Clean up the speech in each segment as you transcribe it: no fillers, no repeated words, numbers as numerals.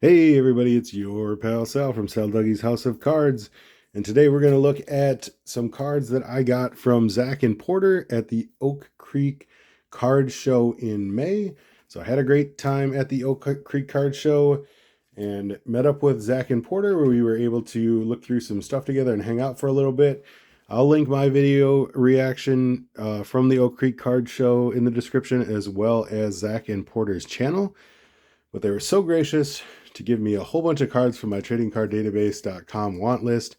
Hey everybody, it's your pal Sal from Sal Dougie's House of Cards. And today we're going to look at some cards that I got from Zach and Porter at the Oak Creek Card Show in May. So I had a great time at the Oak Creek Card Show and met up with Zach and Porter where we were able to look through some stuff together and hang out for a little bit. I'll link my video reaction from the Oak Creek Card Show in the description, as well as Zach and Porter's channel. But they were so gracious to give me a whole bunch of cards from my tradingcarddatabase.com want list.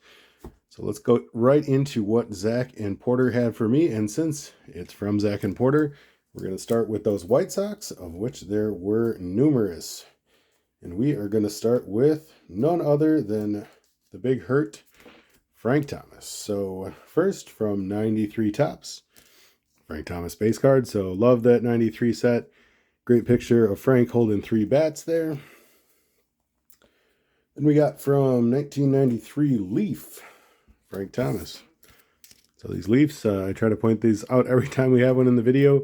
So let's go right into what Zach and Porter had for me. And since it's from Zach and Porter, we're going to start with those White Sox, of which there were numerous. And we are going to start with none other than the Big Hurt, Frank Thomas. So first, from 93 Topps, Frank Thomas base card. So love that 93 set. Great picture of Frank holding 3 bats there. Then we got from 1993 Leaf, Frank Thomas. So these Leafs, I try to point these out every time we have one in the video,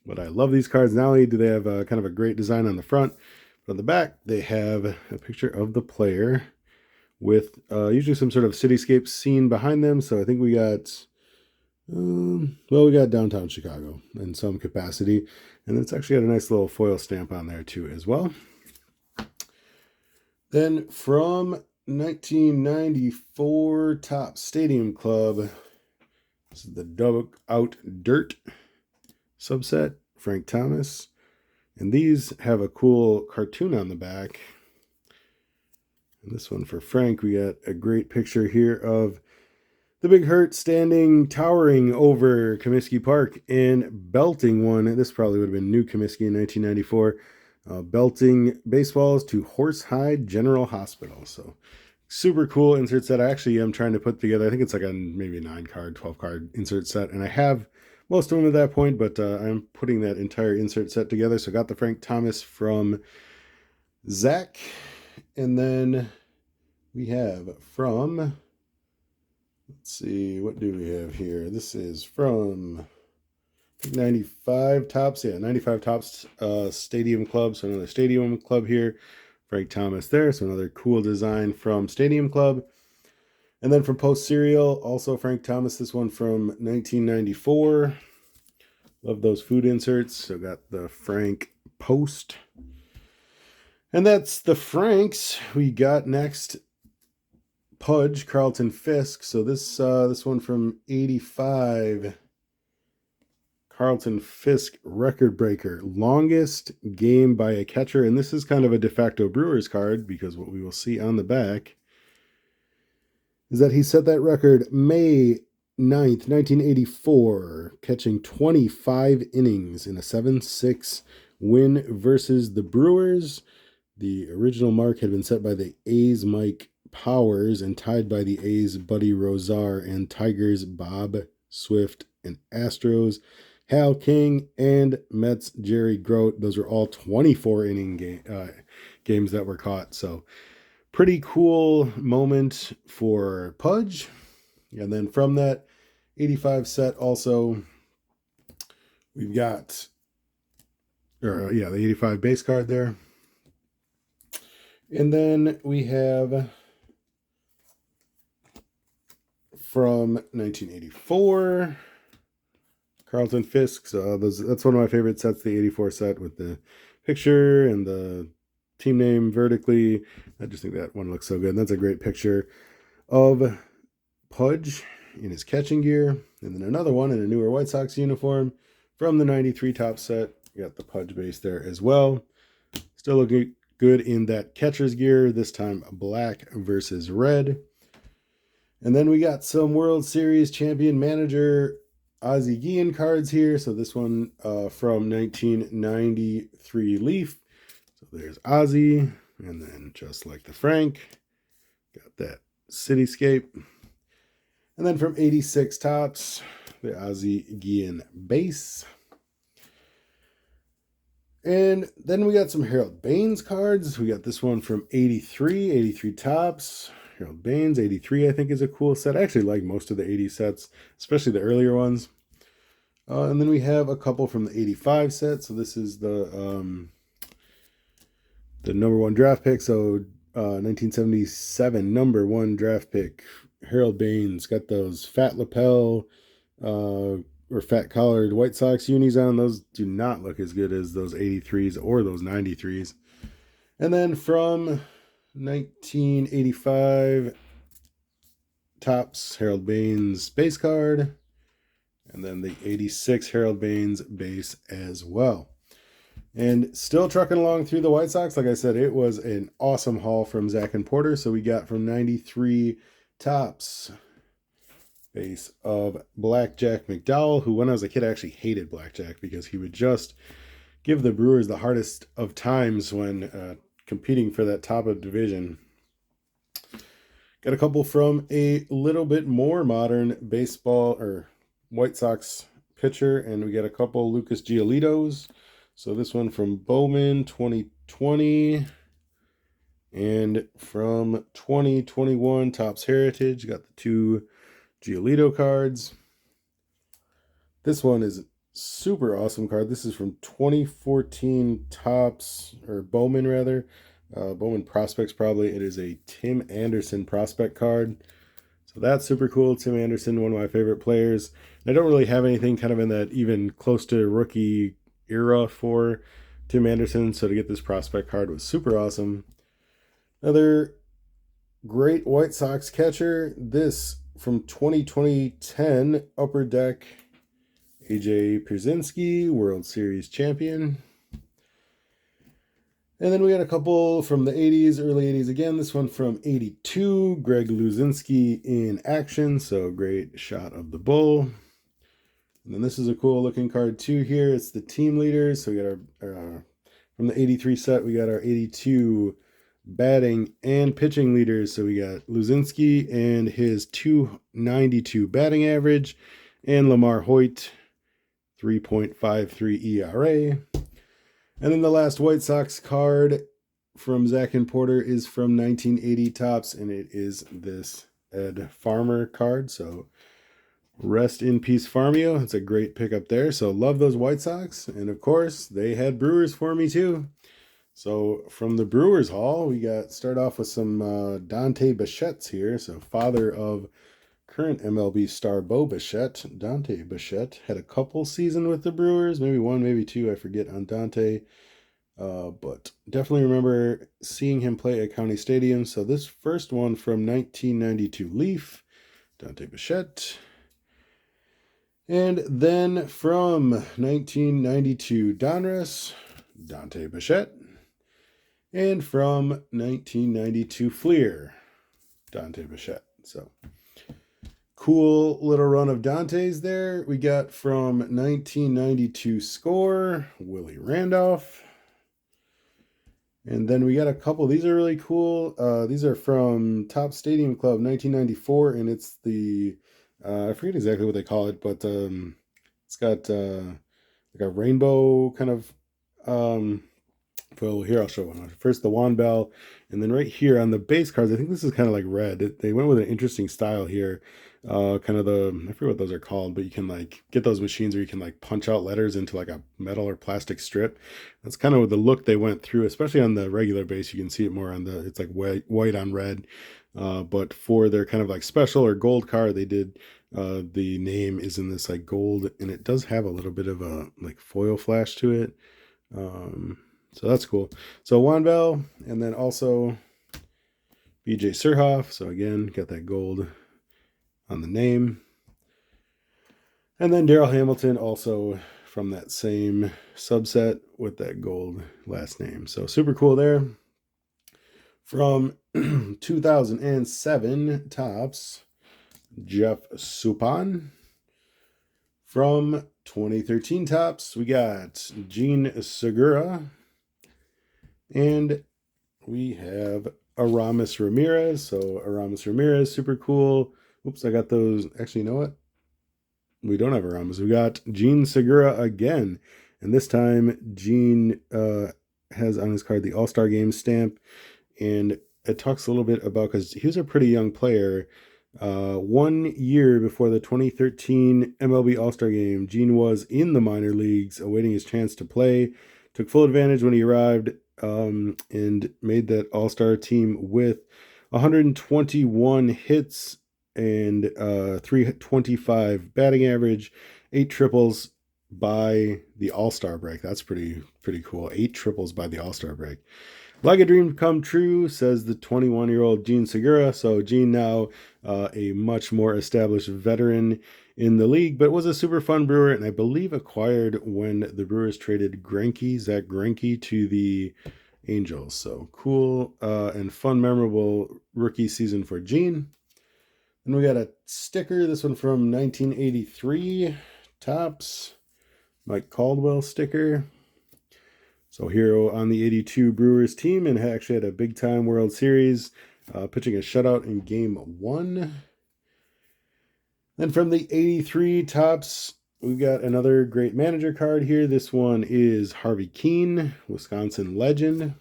but I love these cards. Not only do they have kind of a great design on the front, but on the back they have a picture of the player with usually some sort of cityscape scene behind them. So I think we got, we got downtown Chicago in some capacity. And it's actually got a nice little foil stamp on there too as well. Then from 1994 Topps Stadium Club, this is the Dug Out Dirt subset, Frank Thomas. And these have a cool cartoon on the back. And this one for Frank, we got a great picture here of the Big Hurt standing, towering over Comiskey Park and belting one. This probably would have been New Comiskey in 1994. Belting baseballs to Horsehide General Hospital. So super cool insert set. I actually am trying to put together, I think it's like a maybe a 9-card, 12-card insert set. And I have most of them at that point, but I'm putting that entire insert set together. So I got the Frank Thomas from Zach. And then we have from, let's see, what do we have here? This is from 95 Topps. Yeah, 95 Topps Stadium Club. So another Stadium Club here. Frank Thomas there. So another cool design from Stadium Club. And then from Post Cereal, also Frank Thomas. This one from 1994. Love those food inserts. So got the Frank Post. And that's the Franks. We got next Pudge, Carlton Fisk. So this one from 85. Carlton Fisk record breaker, longest game by a catcher. And this is kind of a de facto Brewers card, because what we will see on the back is that he set that record May 9th, 1984, catching 25 innings in a 7-6 win versus the Brewers. The original mark had been set by the A's Mike Powers and tied by the A's Buddy Rosar and Tigers Bob Swift and Astros Hal King and Mets Jerry Grote. Those are all 24 inning games that were caught. So pretty cool moment for Pudge. And then from that 85 set also, we've got, the 85 base card there. And then we have from 1984, Carlton Fisk. So that's one of my favorite sets, the 84 set with the picture and the team name vertically. I just think that one looks so good. And that's a great picture of Pudge in his catching gear. And then another one in a newer White Sox uniform from the 93 Topps set. You got the Pudge base there as well. Still looking good in that catcher's gear, this time black versus red. And then we got some World Series champion manager Ozzie Guillen cards here. So this one from 1993 Leaf. So there's Ozzie. And then just like the Frank, got that cityscape. And then from 86 Topps, the Ozzie Guillen base. And then we got some Harold Baines cards. We got this one from 83 Topps. Harold Baines, 83, I think, is a cool set. I actually like most of the 80 sets, especially the earlier ones. And then we have a couple from the 85 set. So this is the the number 1 draft pick. So 1977 number 1 draft pick, Harold Baines, got those fat lapel or fat collared White Sox unis on. Those do not look as good as those 83s or those 93s. And then from 1985, Topps Harold Baines base card. And then the 86 Harold Baines base as well. And still trucking along through the White Sox. Like I said, it was an awesome haul from Zach and Porter. So we got from 93 Topps base of Blackjack McDowell, who when I was a kid I actually hated Blackjack because he would just give the Brewers the hardest of times when competing for that top of division. Got a couple from a little bit more modern baseball or White Sox pitcher, and we got a couple Lucas Giolito's. So this one from Bowman 2020, and from 2021 Topps Heritage, got the 2 Giolito cards. This one is super awesome card. This is from 2014 Topps, or Bowman rather. Bowman Prospects probably. It is a Tim Anderson prospect card. So that's super cool. Tim Anderson, one of my favorite players. I don't really have anything kind of in that even close to rookie era for Tim Anderson. So to get this prospect card was super awesome. Another great White Sox catcher. This from 2010 Upper Deck, AJ Pierzynski, World Series champion. And then we got a couple from the 80s, early 80s again. This one from 82, Greg Luzinski in action. So great shot of the bull. And then this is a cool looking card too here. It's the team leaders. So we got our, from the 83 set, we got our 82 batting and pitching leaders. So we got Luzinski and his 292 batting average, and Lamar Hoyt, 3.53 ERA. And then the last White Sox card from Zach and Porter is from 1980 Topps, and it is this Ed Farmer card. So rest in peace, Farmio. It's a great pickup there. So love those White Sox. And of course, they had Brewers for me too. So from the Brewers haul, we got start off with some Dante Bichettes here. So father of current MLB star Bo Bichette. Dante Bichette had a couple seasons with the Brewers, maybe 1, maybe 2, I forget on Dante. But definitely remember seeing him play at County Stadium. So this first one from 1992 Leaf, Dante Bichette. And then from 1992 Donruss, Dante Bichette. And from 1992 Fleer, Dante Bichette. So cool little run of Dante's there. We got from 1992 Score, Willie Randolph. And then we got a couple. These are really cool. These are from Topps Stadium Club 1994, and it's the I forget exactly what they call it, but it's got like a rainbow kind of well, here I'll show one. First the Juan Bell, and then right here on the base cards, I think this is kind of like red. They went with an interesting style here. Kind of I forget what those are called, but you can like get those machines where you can like punch out letters into like a metal or plastic strip. That's kind of the look they went through, especially on the regular base. You can see it more on it's like white on red. But for their kind of like special or gold card, they did the name is in this like gold, and it does have a little bit of a like foil flash to it. So that's cool. So Juan Bell, and then also BJ Surhoff. So again, got that gold on the name. And then Darryl Hamilton, also from that same subset with that gold last name. So super cool there. From 2007 Topps, Jeff Suppan. From 2013 Topps, we got Gene Segura. And we have Aramis Ramirez. So Aramis Ramirez, super cool. Oops, I got those. Actually, you know what? We don't have Aramis. We got Gene Segura again. And this time, Gene has on his card the All-Star Game stamp. And it talks a little bit about, because he was a pretty young player. 1 year before the 2013 MLB All-Star Game, Gene was in the minor leagues awaiting his chance to play. Took full advantage when he arrived and made that all-star team with 121 hits and 325 batting average, 8 triples by the all-star break. That's pretty cool. 8 triples by the all-star break. Like a dream come true, says the 21-year-old Jean Segura. So Jean now a much more established veteran in the league, but was a super fun Brewer, and I believe acquired when the Brewers traded Zach Greinke to the Angels. So cool and fun, memorable rookie season for Jean. And we got a sticker, this one from 1983, Topps, Mike Caldwell sticker. So hero on the 82 Brewers team, and actually had a big-time World Series, pitching a shutout in Game 1. Then from the 83 Topps, we've got another great manager card here. This one is Harvey Kuenn, Wisconsin legend.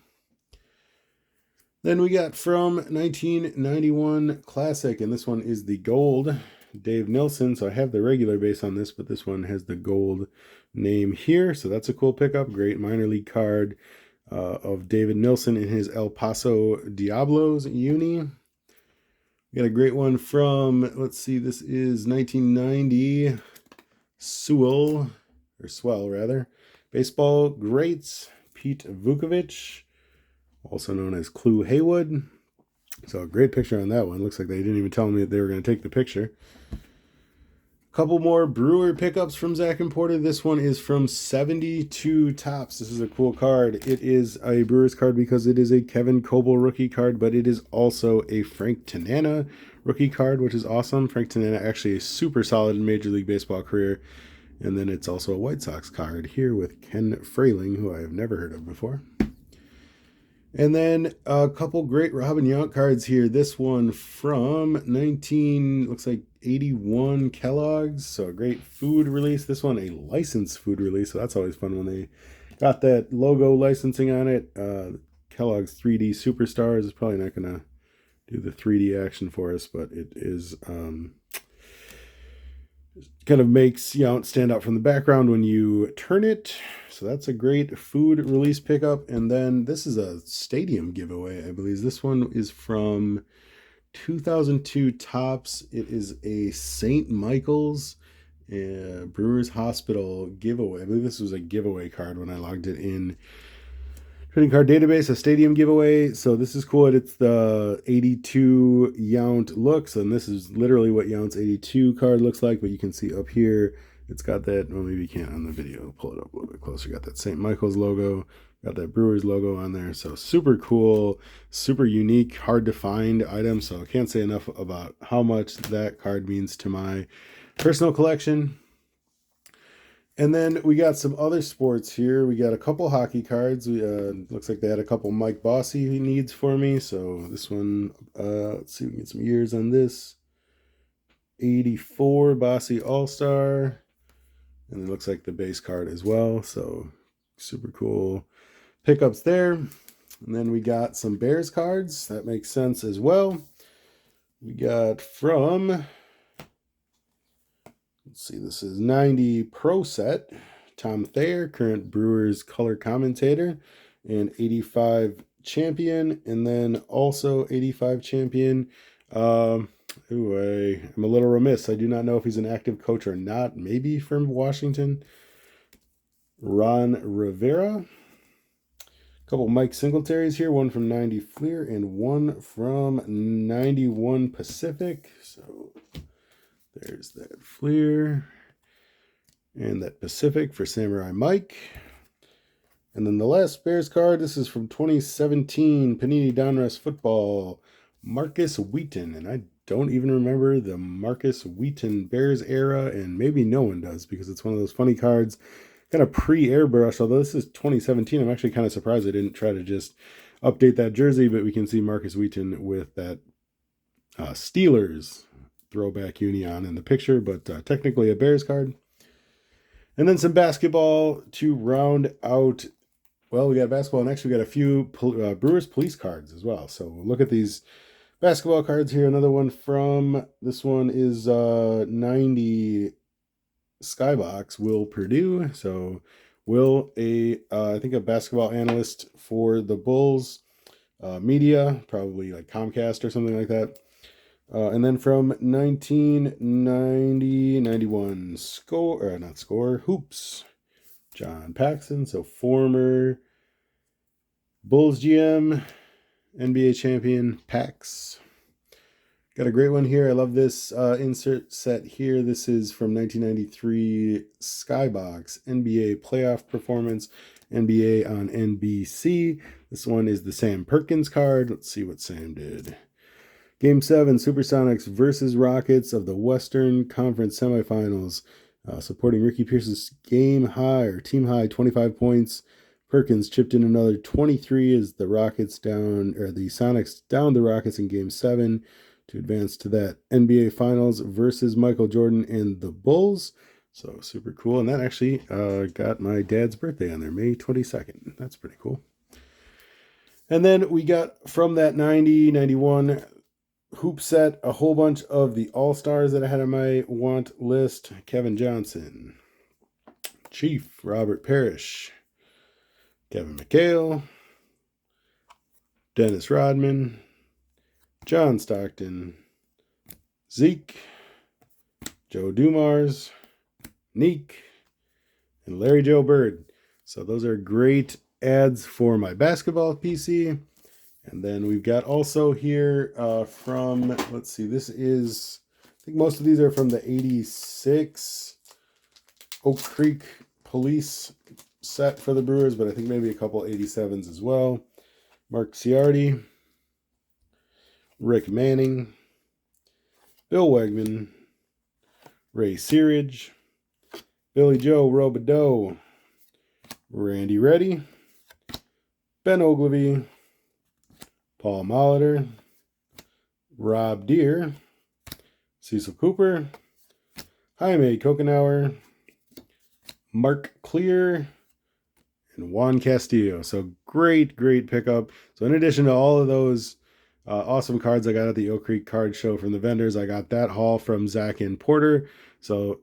Then we got from 1991 Classic, and this one is the gold, Dave Nilsson. So I have the regular base on this, but this one has the gold name here. So that's a cool pickup. Great minor league card of David Nilsson in his El Paso Diablos uni. We got a great one from, let's see, this is 1990 Swell rather. Baseball greats, Pete Vukovich, also known as Clu Haywood. So a great picture on that one. Looks like they didn't even tell me that they were going to take the picture. A couple more Brewer pickups from Zach and Porter. This one is from 72 Topps. This is a cool card. It is a Brewers card because it is a Kevin Coble rookie card, but it is also a Frank Tanana rookie card, which is awesome. Frank Tanana actually a super solid in Major League Baseball career. And then it's also a White Sox card here with Ken Frayling, who I have never heard of before. And then a couple great Robin Yount cards here. This one from looks like 81 Kellogg's. So a great food release. This one a licensed food release. So that's always fun when they got that logo licensing on it. Kellogg's 3D Superstars is probably not going to do the 3D action for us, but it is kind of makes Yount stand out from the background when you turn it. So that's a great food release pickup. And then this is a stadium giveaway, I believe. This one is from 2002 Topps. It is a St. Michael's Brewers Hospital giveaway. I believe this was a giveaway card when I logged it in trading card database, a stadium giveaway. So this is cool. It's the 82 Yount looks, and this is literally what Yount's 82 card looks like. But you can see up here, it's got that. Well, maybe you can't on the video. Pull it up a little bit closer. Got that St. Michael's logo. Got that Brewers logo on there. So super cool, super unique, hard to find item. So I can't say enough about how much that card means to my personal collection. And then we got some other sports here. We got a couple hockey cards. Looks like they had a couple Mike Bossy needs for me. So this one, let's see if we can get some years on this. 84 Bossy All-Star. And it looks like the base card as well. So super cool pickups there. And then we got some Bears cards. That makes sense as well. We got from... Let's see, this is 90 Pro Set, Tom Thayer, current Brewers color commentator, and 85 champion, and then also 85 champion. I'm a little remiss. I do not know if he's an active coach or not. Maybe from Washington. Ron Rivera. A couple Mike Singletaries here, one from 90 Fleer and one from 91 Pacific. So there's that Fleer and that Pacific for Samurai Mike. And then the last Bears card, this is from 2017 Panini Donruss Football, Marcus Wheaton. And I don't even remember the Marcus Wheaton Bears era, and maybe no one does because it's one of those funny cards, kind of pre-airbrush. Although this is 2017, I'm actually kind of surprised I didn't try to just update that jersey, but we can see Marcus Wheaton with that Steelers throwback uni on in the picture, but technically a Bears card. And then some basketball to round out. Well, we got basketball. Next, we got a few Brewers police cards as well. So we'll look at these basketball cards here. Another one from, this one is 90 Skybox, Will Purdue. So Will, I think a basketball analyst for the Bulls media, probably like Comcast or something like that. And then from 1990-91, score hoops, John Paxson, so former Bulls GM, NBA champion Pax. Got a great one here. I love this insert set here. This is from 1993 Skybox NBA playoff performance, NBA on NBC. This one is the Sam Perkins card. Let's see what Sam did. Game 7, Supersonics versus Rockets of the Western Conference semifinals. Supporting Ricky Pierce's team high 25 points. Perkins chipped in another 23 as the Sonics downed the Rockets in Game 7 to advance to that NBA Finals versus Michael Jordan and the Bulls. So super cool. And that actually got my dad's birthday on there, May 22nd. That's pretty cool. And then we got from that 90-91 hoop set a whole bunch of the All-Stars that I had on my want list. Kevin Johnson, Chief Robert Parrish, Kevin McHale, Dennis Rodman, John Stockton, Zeke, Joe Dumars, Neek, and Larry Joe Bird. So those are great ads for my basketball PC. And then we've got also here from, let's see, this is, I think most of these are from the 86 Oak Creek Police set for the Brewers, but I think maybe a couple 87s as well. Mark Ciardi, Rick Manning, Bill Wegman, Ray Searage, Billy Joe Robideau, Randy Reddy, Ben Ogilvy, Paul Molitor, Rob Deere, Cecil Cooper, Jaime Kokenauer, Mark Clear, and Juan Castillo. So great pickup. So in addition to all of those awesome cards I got at the Oak Creek Card Show from the vendors, I got that haul from Zach and Porter. So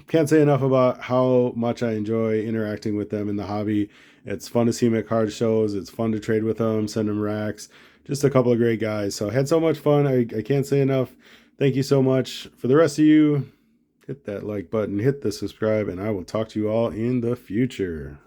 can't say enough about how much I enjoy interacting with them in the hobby. It's fun to see them at card shows. It's fun to trade with them, send them racks. Just a couple of great guys. So I had so much fun. I can't say enough. Thank you so much. For the rest of you, hit that like button, hit the subscribe, and I will talk to you all in the future.